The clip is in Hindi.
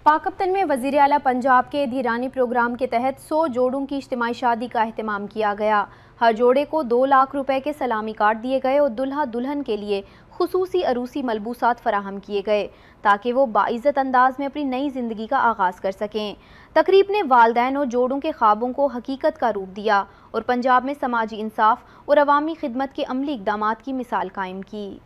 पाकपतन में वज़ीर आला पंजाब के धीरानी प्रोग्राम के तहत 100 जोड़ों की इज्तिमाई शादी का अहतमाम किया गया। हर जोड़े को 2 लाख रुपए के सलामी कार्ड दिए गए और दुल्हा दुल्हन के लिए खुसूसी अरूसी मलबूसात फराहम किए गए ताकि वो बाइज़्ज़त अंदाज में अपनी नई ज़िंदगी का आगाज़ कर सकें। तकरीब ने वालदैन और जोड़ों के ख्वाबों को हकीकत का रूप दिया और पंजाब में समाजी इंसाफ और अवामी खिदमत के अमली इक़दामात की मिसाल कायम की।